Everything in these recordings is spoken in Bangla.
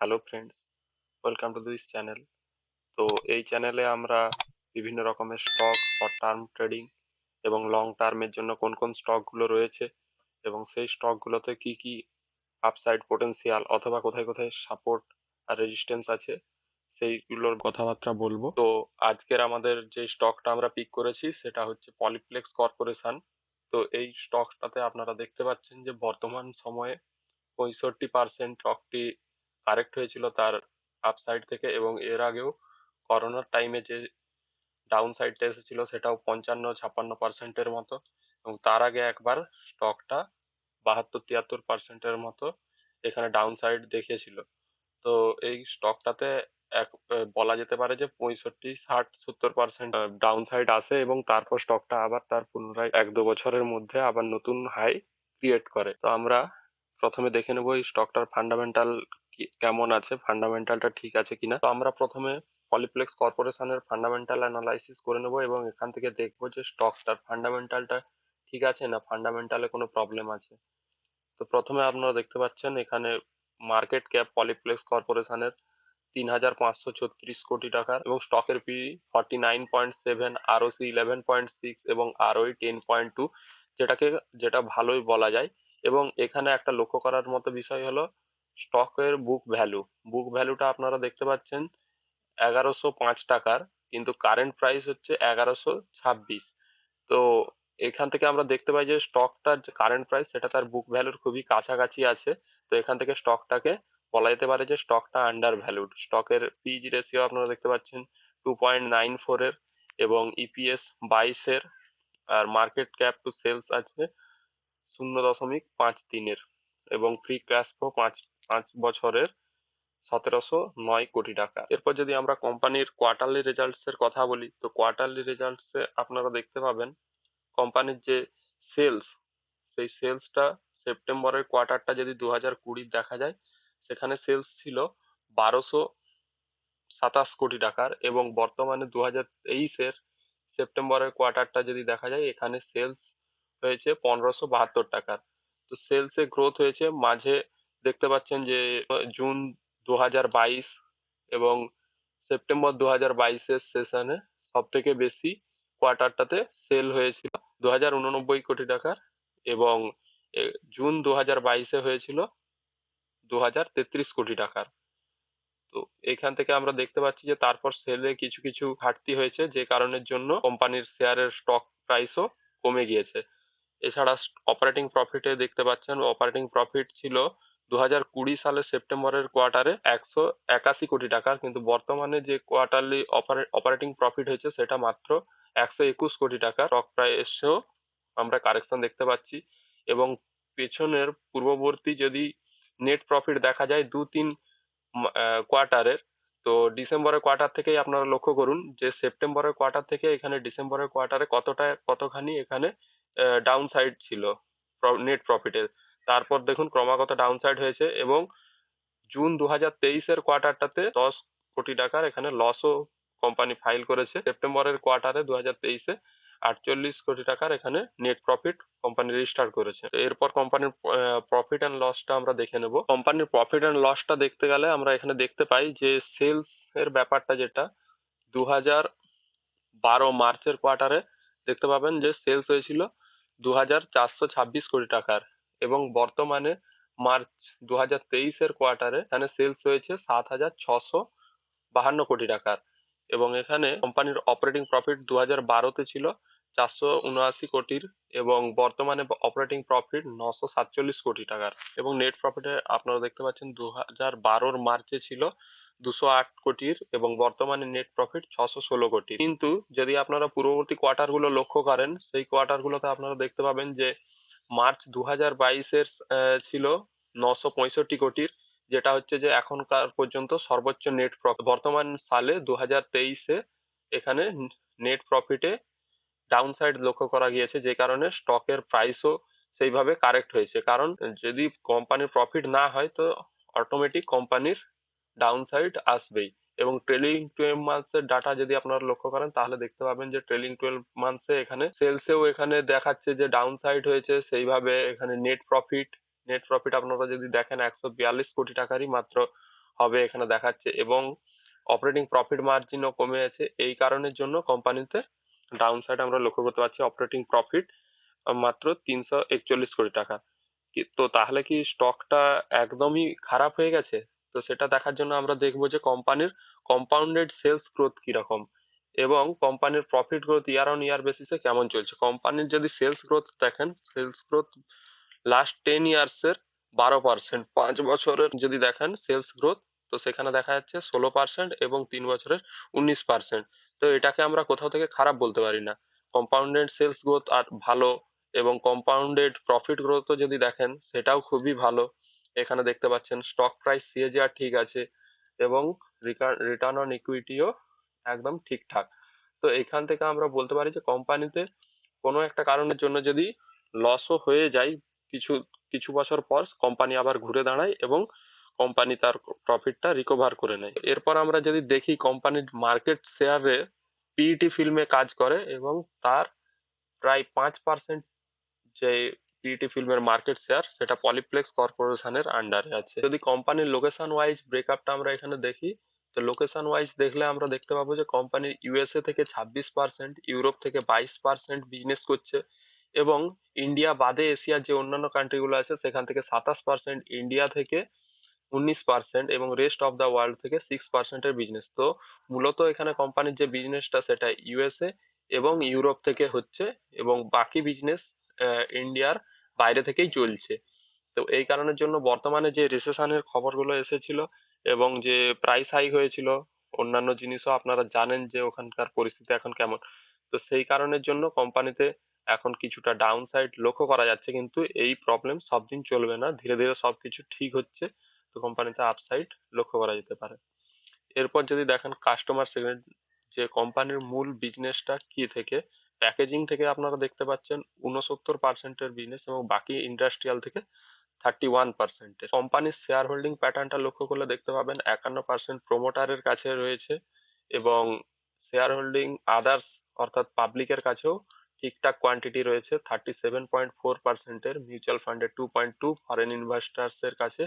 Hello friends, welcome to this channel. তো এই চ্যানেলে আমরা বিভিন্ন রকমের স্টক, শর্ট টার্ম ট্রেডিং এবং লং টার্মের জন্য কোন কোন স্টকগুলো রয়েছে এবং সেই স্টকগুলোতে কি কি আপসাইড পোটেনশিয়াল অথবা কোথায় কোথায় সাপোর্ট আর রেজিস্ট্যান্স আছে সেইগুলোর কথাবার্তা বলবো। তো আজকের আমাদের যে স্টকটা আমরা পিক করেছি সেটা হচ্ছে পলিপ্লেক্স কর্পোরেশন। তো এই স্টকটাতে আপনারা দেখতে পাচ্ছেন যে বর্তমান সময়ে 65% স্টকটি কারেক্ট হয়েছিল তার আপসাইড থেকে, এবং এর আগেও করোনার টাইমে যে ডাউন সাইডটা এসেছিল সেটাও 55-56%-এর মতো, এবং তার আগে একবার স্টকটা 72-73%-এর মতো এখানে ডাউন সাইড দেখিয়েছিল। তো এই স্টকটাতে বলা যেতে পারে যে 65-60-70% ডাউন সাইড আসে এবং তারপর স্টকটা আবার তার পুনরায় 1-2 বছরের মধ্যে আবার নতুন হাই ক্রিয়েট করে। তো আমরা প্রথমে দেখে নেবো এই স্টকটার ফান্ডামেন্টাল কেমন আছে, ফান্ডামেন্টালটা ঠিক আছে কিনা। তো আমরা প্রথমে পলিপ্লেক্স কর্পোরেশনের ফান্ডামেন্টাল অ্যানালাইসিস করে নেবো এবং এখান থেকে দেখবো যে স্টকটার ফান্ডামেন্টালটা ঠিক আছে না ফান্ডামেন্টালে কোনো প্রবলেম আছে। তো প্রথমে আপনারা দেখতে পাচ্ছেন এখানে মার্কেট ক্যাপ পলিপ্লেক্স কর্পোরেশনের 3,536 কোটি টাকার, এবং স্টকের পি 49.7, আরওসি 11.6 এবং আরওই 10.2, যেটা ভালোই বলা যায়। এবং এখানে একটা লক্ষ্য করার মতো বিষয় হলো স্টকের বুক ভ্যালুটা আপনারা দেখতে পাচ্ছেন 1105 টাকার, কিন্তু কারেন্ট প্রাইস হচ্ছে 1126। তো এখান থেকে আমরা দেখতে পাই যে স্টকটার যে কারেন্ট প্রাইস সেটা তার বুক ভ্যালুর খুবই কাছাকাছি আছে। তো এখান থেকে স্টকটাকে বলা যেতে পারে যে স্টকটা আন্ডার ভ্যালুড। স্টকের পিজি রেশিও আপনারা দেখতে পাচ্ছেন 2.94-এর, এবং ইপিএস 22-এর, আর মার্কেট ক্যাপ টু সেলস আছে 0.53-এর, এবং ফ্রি ক্যাশ ফ্লো পাঁচ পাঁচ বছরের 1709 কোটি টাকা। এরপর যদি আমরা কোম্পানির কোয়ার্টারলি রেজাল্টস এর কথা বলি, তো কোয়ার্টারলি রেজাল্টস এ আপনারা দেখতে পাবেন কোম্পানির যে সেলস, সেই সেলসটা সেপ্টেম্বরের কোয়ার্টারটা যদি 2020 দেখা যায়, সেখানে সেলস ছিল 1227 কোটি টাকার, এবং বর্তমানে 2023-এর সেপ্টেম্বরের কোয়ার্টারটা যদি দেখা যায় এখানে সেলস হয়েছে 1572 টাকার। তো সেলসে গ্রোথ হয়েছে মাঝে দেখতে পাচ্ছেন যে জুন 2022 এবং সেপ্টেম্বর 2022-এর সেশনে সব থেকে বেশি কোয়ার্টারটাতে সেল হয়েছিল 2089 কোটি টাকার, এবং জুন 2022-এ হয়েছিল 2033 কোটি টাকার। তো এখান থেকে আমরা দেখতে পাচ্ছি যে তারপর সেলে কিছু কিছু ঘাটতি হয়েছে, যে কারণের জন্য কোম্পানির শেয়ারের স্টক প্রাইসও কমে গিয়েছে। এছাড়া অপারেটিং প্রফিটে দেখতে পাচ্ছেন অপারেটিং প্রফিট ছিল 2020 সালের সেপ্টেম্বরের কোয়ার্টারে 181 কোটি টাকার, কিন্তু বর্তমানে যে কোয়ার্টারলি অপারেটিং প্রফিট হয়েছে সেটা মাত্র 121 কোটি টাকা। স্টক প্রাইসেও আমরা কারেকশন দেখতে পাচ্ছি, এবং পেছনের পূর্ববর্তী যদি নেট প্রফিট দেখা যায় 2-3 কোয়ার্টারের, তো ডিসেম্বরের কোয়ার্টার থেকেই আপনারা লক্ষ্য করুন যে সেপ্টেম্বরের কোয়ার্টার থেকে এখানে ডিসেম্বরের কোয়ার্টারে কতখানি এখানে ডাউন সাইড ছিল নেট প্রফিটের। তারপর দেখুন ক্রমাগত ডাউন সাইড হয়েছে, এবং জুন 2023-এর কোয়ার্টারটাতে 10 কোটি টাকার এখানে লসও কোম্পানি ফাইল করেছে। সেপ্টেম্বরের কোয়ার্টারে 2023-এ 48 কোটি টাকার এখানে নেট প্রফিট কোম্পানি রেজিস্টার করেছে। তো এরপর কোম্পানির প্রফিট অ্যান্ড লসটা আমরা দেখে নেব। কোম্পানির প্রফিট অ্যান্ড লসটা দেখতে গেলে আমরা এখানে দেখতে পাই যে সেলস এর ব্যাপারটা, যেটা 2012 মার্চের কোয়ার্টারে দেখতে পাবেন যে সেলস হয়েছিল 2426 কোটি টাকার, এবং বর্তমানে মার্চ 2023-এর কোয়ার্টারে এখানে সেলস হয়েছে 7652 কোটি টাকার, এবং এখানে কোম্পানির অপারেটিং প্রফিট 2012-তে ছিল 479 কোটির, এবং বর্তমানে অপারেটিং প্রফিট 947 কোটি টাকার, এবং নেট প্রফিটে আপনারা দেখতে পাচ্ছেন 2012-র মার্চে ছিল 208 কোটির, এবং বর্তমানে নেট প্রফিট 616 কোটি। কিন্তু যদি আপনারা পূর্ববর্তী কোয়ার্টার গুলো লক্ষ্য করেন, সেই কোয়ার্টার গুলোতে আপনারা দেখতে পাবেন যে মার্চ 2022-এর ছিল 965 কোটির, যেটা হচ্ছে যে এখনকার পর্যন্ত সর্বোচ্চ নেট প্রফিট। বর্তমান সালে 2023-এ এখানে নেট প্রফিটে ডাউন সাইড লক্ষ্য করা গিয়েছে, যে কারণে স্টকের প্রাইসও সেইভাবে কারেক্ট হয়েছে। কারণ যদি কোম্পানির প্রফিট না হয় তো অটোমেটিক কোম্পানির ডাউন সাইড আসবেই। এবং ট্রেলিং 12 মান্থস এর ডাটা যদি আপনারা লক্ষ্য করেন তাহলে দেখতে পাবেন যে ট্রেলিং 12 মান্থসে এখানে সেলসেও এখানে দেখাচ্ছে যে ডাউন সাইড হয়েছে, সেইভাবে এখানে নেট প্রফিট আপনারা যদি দেখেন 142 কোটি টাকারই মাত্র হবে এখানে দেখাচ্ছে, এবং অপারেটিং প্রফিট মার্জিনও কমে আছে। এই কারণের জন্য কোম্পানিতে ডাউন সাইড আমরা লক্ষ্য করতে পারছি। অপারেটিং প্রফিট মাত্র 341 কোটি টাকা। তো তাহলে কি স্টকটা একদমই খারাপ হয়ে গেছে? তো সেটা দেখার জন্য আমরা দেখবো যে কোম্পানির কম্পাউন্ডেড সেলস গ্রোথ কিরকম, এবং কোম্পানির প্রফিট গ্রোথ ইয়ার অন ইয়ার বেসিসে কেমন চলছে। কোম্পানির যদি সেলস গ্রোথ দেখেন, সেলস গ্রোথ লাস্ট 10 ইয়ার্স এর 12%, 5 বছরের যদি দেখেন সেলস গ্রোথ, তো সেখানে দেখা যাচ্ছে 16% এবং 3 বছরের 19%। তো এটাকে আমরা কোথাও থেকে খারাপ বলতে পারি না। কম্পাউন্ডেড সেলস গ্রোথ আর ভালো, এবং কম্পাউন্ডেড প্রফিট গ্রোথও যদি দেখেন সেটাও খুবই ভালো। এখানে দেখতে পাচ্ছেন স্টক প্রাইস সিএজিআর ঠিক আছে, এবং রিটার্ন অন ইকুইটিও একদম ঠিকঠাক। তো এখান থেকে আমরা বলতে পারি যে কোম্পানিতে কোনো একটা কারণের জন্য যদি লসও হয়ে যায়, কিছু কিছু বছর পর কোম্পানি আবার ঘুরে দাঁড়ায় এবং কোম্পানি তার প্রফিটটা রিকভার করে নেয়। এরপর আমরা যদি দেখি কোম্পানির মার্কেট শেয়ারে পিইটি ফিল্মে কাজ করে, এবং তার প্রায় 5% যে পিইটি ফিল্মের মার্কেট শেয়ার, সেটা পলিপ্লেক্স কর্পোরেশনের আন্ডারে আছে। যদি কোম্পানির লোকেশন ওয়াইজ ব্রেকআপটা আমরা এখানে দেখি, তো লোকেশন ওয়াইজ দেখলে আমরা দেখতে পাবো যে কোম্পানির ইউএসএ থেকে 26%, ইউরোপ থেকে 22% বিজনেস করছে, এবং ইন্ডিয়া বাদে এশিয়ার যে অন্যান্য কান্ট্রিগুলো আছে সেখান থেকে 27%, ইন্ডিয়া থেকে 19%, এবং রেস্ট অফ দ্য ওয়ার্ল্ড থেকে 6%-এর বিজনেস। তো মূলত এখানে কোম্পানির যে বিজনেসটা সেটা ইউএসএ এবং ইউরোপ থেকে হচ্ছে, এবং বাকি বিজনেস ইন্ডিয়ার বাইরে থেকেই চলছে। তো এই কারণের জন্য বর্তমানে যে রিসেশনের খবরগুলো এসেছিল এবং যে প্রাইস হাই হয়েছিল, অন্যান্য জিনিসও আপনারা জানেন যে ওখানকার পরিস্থিতি এখন কেমন। তো সেই কারণের জন্য কোম্পানিতে এখন কিছুটা ডাউন সাইড লক্ষ্য করা যাচ্ছে, কিন্তু এই প্রবলেম সব দিন চলবে না, ধীরে ধীরে সবকিছু ঠিক হচ্ছে। তো কোম্পানিতে আপসাইড লক্ষ্য করা যেতে পারে। এরপর যদি দেখেন কাস্টমার সেগমেন্ট, যে কোম্পানির মূল বিজনেসটা কি থেকে, প্যাকেজিং থেকে আপনারা দেখতে পাচ্ছেন 69%-এর বিজনেস, এবং বাকি ইন্ডাস্ট্রিয়াল থেকে 31%-এর। কোম্পানির শেয়ার হোল্ডিং প্যাটার্নটা লক্ষ্য করলে দেখতে পাবেন 51% প্রোমোটারের কাছে রয়েছে, এবং শেয়ার হোল্ডিং আদার্স অর্থাৎ পাবলিকের কাছেও ঠিকঠাক কোয়ান্টিটি রয়েছে 37.4%-এর, মিউচুয়াল ফান্ডের 2.2, ফরেন ইনভেস্টার্স এর কাছে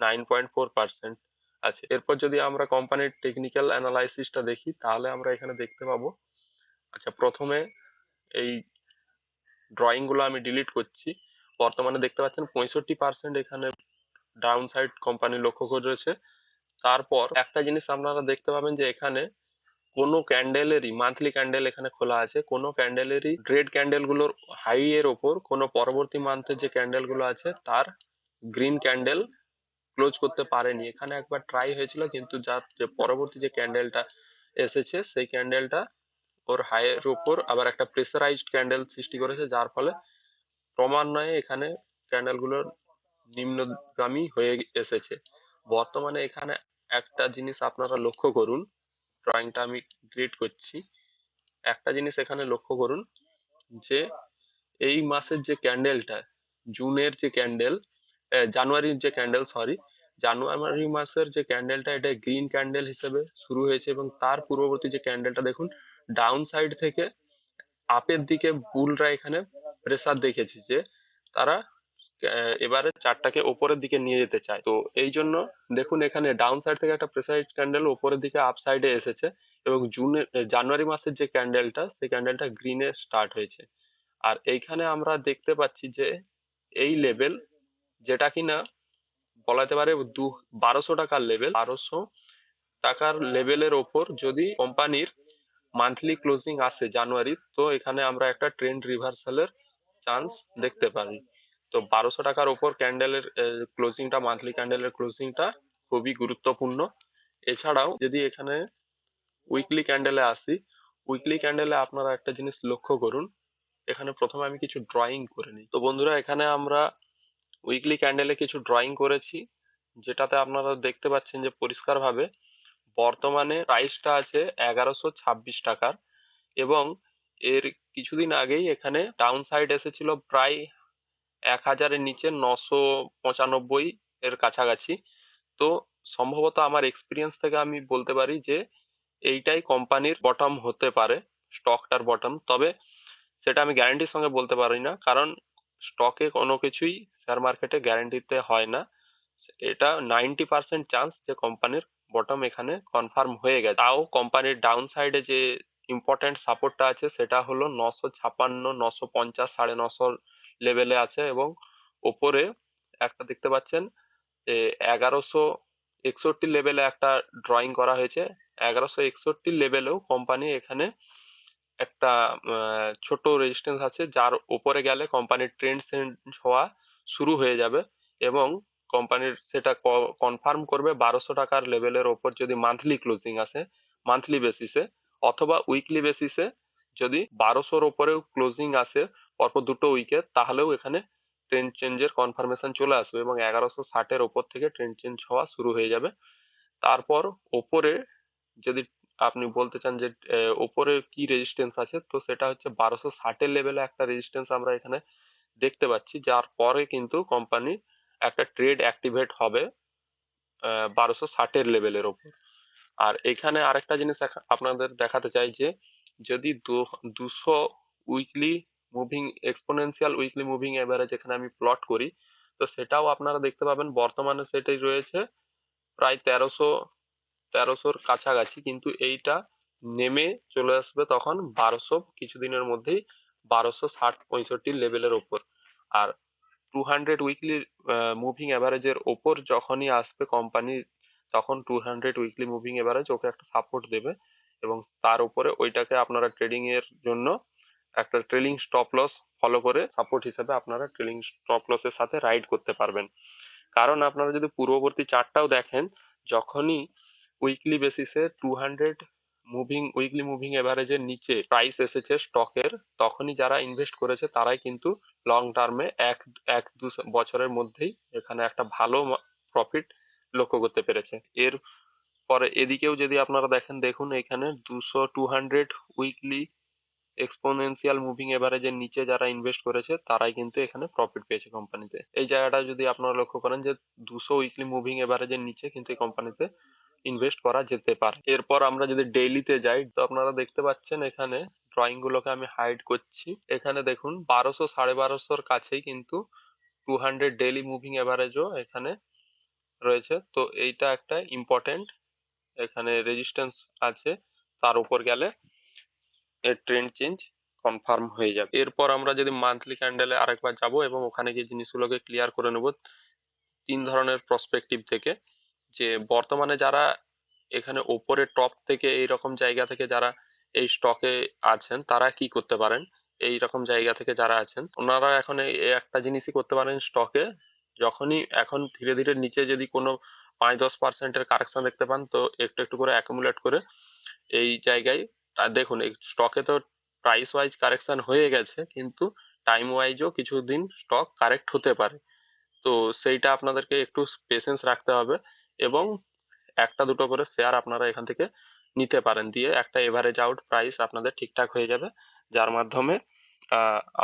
9.4% আছে। এরপর যদি আমরা কোম্পানির টেকনিক্যাল অ্যানালাইসিসটা দেখি, তাহলে আমরা এখানে দেখতে পাবো, আচ্ছা প্রথমে এই ড্রয়িং গুলো আমি ডিলিট করছি। বর্তমানে দেখতে পাচ্ছেন 65% এখানে ডাউন সাইড কোম্পানি লক্ষ্য করেছে। তারপর একটা জিনিস আপনারা দেখতে পাবেন যে এখানে কোনো ক্যান্ডেলেরই মান্থলি ক্যান্ডেল এখানে খোলা আছে, কোনো ক্যান্ডেলেরই রেড ক্যান্ডেল গুলোর হাই এর ওপর কোনো পরবর্তী মান্থের যে ক্যান্ডেল গুলো আছে তার গ্রিন ক্যান্ডেল ক্লোজ করতে পারেনি। এখানে একবার ট্রাই হয়েছিল, কিন্তু যার যে পরবর্তী যে ক্যান্ডেলটা এসেছে সেই ক্যান্ডেলটা ওর হাইয়ের উপর আবার একটা প্রেসারাইজড ক্যান্ডেল সৃষ্টি করেছে, যার ফলে ক্রমান্বয়ে এখানে ক্যান্ডেলগুলোর নিম্নগামী হয়ে এসেছে। বর্তমানে এখানে একটা জিনিস আপনারা লক্ষ্য করুন, ড্রয়িংটা আমি ডিলিট করছি। একটা জিনিস এখানে লক্ষ্য করুন যে এই মাসের যে ক্যান্ডেলটা, জুনের যে ক্যান্ডেল, জানুয়ারির যে ক্যান্ডেল, সরি, জানুয়ারি মাসের যে ক্যান্ডেলটা, এটা গ্রিন ক্যান্ডেল হিসেবে শুরু হয়েছে, এবং তার পূর্ববর্তী যে ক্যান্ডেলটা দেখুন, ডাউন সাইড থেকে আপের দিকে বুলরা এখানে প্রেসার দেখেছি যে তারা এবারে চার্টটাকে ওপরের দিকে নিয়ে যেতে চায়। তো এই জন্য দেখুন এখানে ডাউন সাইড থেকে একটা প্রেসারিজ ক্যান্ডেল উপরের দিকে আপ সাইডে এসেছে, এবং জানুয়ারি মাসের যে ক্যান্ডেলটা সেই ক্যান্ডেলটা গ্রিনে স্টার্ট হয়েছে। আর এইখানে আমরা দেখতে পাচ্ছি যে এই লেভেল, যেটা কিনা বলা যেতে পারে 1200 টাকার লেভেল, 1200 টাকার লেভেলের ওপর যদি কোম্পানির মান্থলি ক্লোজিং আসে জানুয়ারি, তো এখানে আমরা একটা ট্রেন্ড রিভার্সালের চান্স দেখতে পারি। তো 1200 টাকার ওপর ক্যান্ডেলের ক্লোজিংটা, মান্থলি ক্যান্ডেলের ক্লোজিংটা খুবই গুরুত্বপূর্ণ। এছাড়াও যদি এখানে উইকলি ক্যান্ডেলে আসি, উইকলি ক্যান্ডেলে আপনারা একটা জিনিস লক্ষ্য করুন। এখানে প্রথমে আমি কিছু ড্রয়িং করে নিই। তো বন্ধুরা, এখানে আমরা উইকলি ক্যান্ডেলে কিছু ড্রয়িং করেছি, যেটাতে আপনারা দেখতে পাচ্ছেন যে পরিষ্কারভাবে বর্তমানে প্রাইসটা আছে 1126 টাকার, এবং এর কিছুদিন আগেই এখানে ডাউন সাইড এসেছিল প্রায় 1000-এর নিচে, 995 এর কাছাকাছি। তো সম্ভবত আমার এক্সপিরিয়েন্স থেকে আমি বলতে পারি যে এইটাই কোম্পানির বটম হতে পারে, স্টকটার বটম। তবে সেটা আমি গ্যারান্টির সঙ্গে বলতে পারি না, কারণ স্টকে কোনো কিছুই শেয়ার মার্কেটে গ্যারান্টিতে হয় না। এটা 90% চান্স যে কোম্পানির বটম এখানে কনফার্ম হয়ে গেছে। তাও কোম্পানির ডাউন সাইডে যে ইম্পর্টেন্ট সাপোর্টটা আছে সেটা হলো 956, 950, 950 লেভেলে আছে, এবং ওপরে একটা দেখতে পাচ্ছেন যে 1161 লেভেলে একটা ড্রয়িং করা হয়েছে। 1161 লেভেলেও কোম্পানি এখানে একটা ছোট রেজিস্ট্যান্স আছে, যার উপরে গেলে কোম্পানির ট্রেন্ড চেঞ্জ হওয়া শুরু হয়ে যাবে, এবং কোম্পানির সেটা কনফার্ম করবে 1200 টাকার লেভেলের ওপর যদি মান্থলি ক্লোজিং আসে, মান্থলি বেসিসে, অথবা উইকলি বেসিসে যদি 1200-র ওপরেও ক্লোজিং আসে পরপর দুটো উইকে, তাহলেও এখানে ট্রেন্ড চেঞ্জের কনফার্মেশন চলে আসবে এবং 1160-এর ওপর থেকে ট্রেন্ড চেঞ্জ হওয়া শুরু হয়ে যাবে। তারপর ওপরে যদি আপনি বলতে চান যে ওপরে কি রেজিস্ট্যান্স আছে, তো সেটা হচ্ছে 1260-এর লেভেলে একটা রেজিস্ট্যান্স আমরা এখানে দেখতে পাচ্ছি, যার পরে কিন্তু কোম্পানি একটা ট্রেড অ্যাক্টিভেট হবে 1260-এর লেভেলের ওপর। আর এখানে আরেকটা জিনিস আপনাদের দেখাতে চাই যে যদি 200 weekly moving exponential weekly moving average এখানে আমি প্লট করি, তো সেটাও আপনারা দেখতে পাবেন বর্তমানে সেটাই রয়েছে প্রায় 1300-র কাছাকাছি, কিন্তু এইটা নেমে চলে আসবে তখন 1200 কিছুদিনের মধ্যেই 1260-65 লেভেলের ওপর। আর 200 উইকলি মুভিং অ্যাভারেজের ওপর যখনই আসবে কোম্পানি, তখন 200 উইকলি মুভিং অ্যাভারেজ ওকে একটা সাপোর্ট দেবে, এবং তার উপরে ওইটাকে আপনারা ট্রেডিং এর জন্য একটা ট্রেলিং স্টপ লস ফলো করে সাপোর্ট হিসেবে আপনারা ট্রেলিং স্টপ লসের সাথে রাইড করতে পারবেন। কারণ আপনারা যদি পূর্ববর্তী চার্টটাও দেখেন, যখনই উইকলি বেসিসে 200 উইকলি মুভিং এভারেজের নিচে প্রাইস এসেছে স্টকের, তখনই যারা ইনভেস্ট করেছে তারাই কিন্তু লং টার্মে এক এক দু বছরের মধ্যেই এখানে একটা ভালো প্রফিট লক্ষ্য করতে পেরেছে। এর পরে এদিকেও যদি আপনারা দেখেন, দেখুন এখানে 200 উইকলি এক্সপোনেনশিয়াল মুভিং এভারেজের নিচে যারা ইনভেস্ট করেছে তারাই কিন্তু এখানে প্রফিট পেয়েছে কোম্পানিতে। এই জায়গাটা যদি আপনারা লক্ষ্য করেন যে 200 উইকলি মুভিং এভারেজের নিচে কিন্তু এই কোম্পানিতে ইনভেস্ট করা যেতে পারে। এরপর আমরা যদি ডেইলিতে যাই, তো আপনারা দেখতে পাচ্ছেন এখানে ড্রয়িং গুলোকে আমি হাইড করছি। এখানে দেখুন 1200, 1250-র কাছেই কিন্তু 200 ডেইলি মুভিং এভারেজও এখানে রয়েছে। তো এইটা একটা ইম্পর্টেন্ট এখানে রেজিস্ট্যান্স আছে, তার উপর গেলে এর ট্রেন্ড চেঞ্জ কনফার্ম হয়ে যাবে। এরপর আমরা যদি মান্থলি ক্যান্ডেলে আরেকবার যাব এবং ওখানে গিয়ে জিনিসগুলোকে ক্লিয়ার করে নেব 3 ধরনের প্রসপেক্টিভ থেকে, যে বর্তমানে যারা এখানে ওপরে টপ থেকে এইরকম জায়গা থেকে যারা এই স্টকে আছেন তারা কি করতে পারেন। এই রকম জায়গা থেকে যারা আছেন ওনারা এখন এই একটা জিনিসই করতে পারেন, স্টকে যখনই এখন ধীরে ধীরে নিচে যদি কোনো 5-10%-এর কারেকশন দেখতে পান, তো একটু একটু করে অ্যাকুমুলেট করে এই জায়গায় দেখুন এই স্টকে তো প্রাইস ওয়াইজ কারেকশন হয়ে গেছে, কিন্তু টাইম ওয়াইজও কিছুদিন স্টক কারেক্ট হতে পারে। তো সেইটা আপনাদেরকে একটু পেশেন্স রাখতে হবে, এবং একটা দুটো করে শেয়ার আপনারা এখান থেকে নিতে পারেন, দিয়ে একটা এভারেজ আউট প্রাইস আপনাদের ঠিকঠাক হয়ে যাবে, যার মাধ্যমে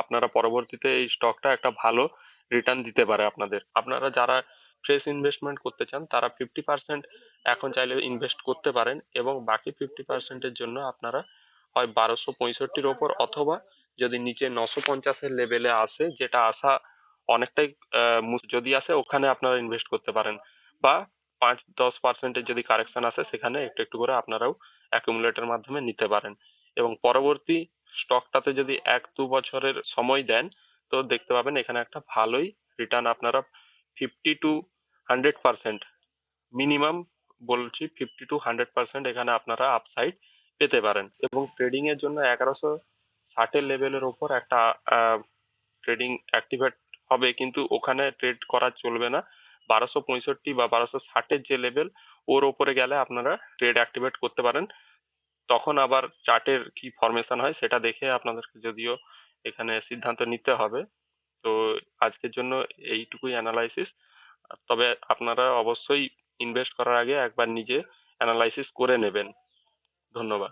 আপনারা পরবর্তীতে এই স্টকটা একটা ভালো রিটার্ন দিতে পারে আপনাদের। আপনারা যারা ফ্রেশ ইনভেস্টমেন্ট করতে চান তারা 50% এখন চাইলে ইনভেস্ট করতে পারেন, এবং বাকি 50%-এর জন্য আপনারা হয় 1265-র ওপর, অথবা যদি নিচে 950-এর লেভেলে আসে, যেটা আসা অনেকটাই যদি আসে ওখানে আপনারা ইনভেস্ট করতে পারেন, বা 5-10%-এর যদি কারেকশন আসে সেখানে একটু একটু করে আপনারাও অ্যাকুমুলেটের মাধ্যমে নিতে পারেন, এবং পরবর্তী স্টকটাতে যদি 1-2 বছরের সময় দেন, তো দেখতে পাবেন এখানে একটা ভালোই রিটার্ন আপনারা 50-100%, মিনিমাম বলছি 50-100% এখানে আপনারা আপসাইড পেতে পারেন। এবং ট্রেডিং এর জন্য 1160-এর লেভেলের উপর একটা ট্রেডিং অ্যাক্টিভেট হবে, কিন্তু ওখানে ট্রেড করা চলবে না। 1265 বা 1260-এর যে লেভেল, ওর ওপরে গেলে আপনারা ট্রেড অ্যাক্টিভেট করতে পারেন। তখন আবার চার্টের কি ফরমেশন হয় সেটা দেখে আপনাদেরকে যদিও এখানে সিদ্ধান্ত নিতে হবে। তো আজকের জন্য এইটুকুই অ্যানালাইসিস। তবে আপনারা অবশ্যই ইনভেস্ট করার আগে একবার নিজে অ্যানালাইসিস করে নেবেন। ধন্যবাদ।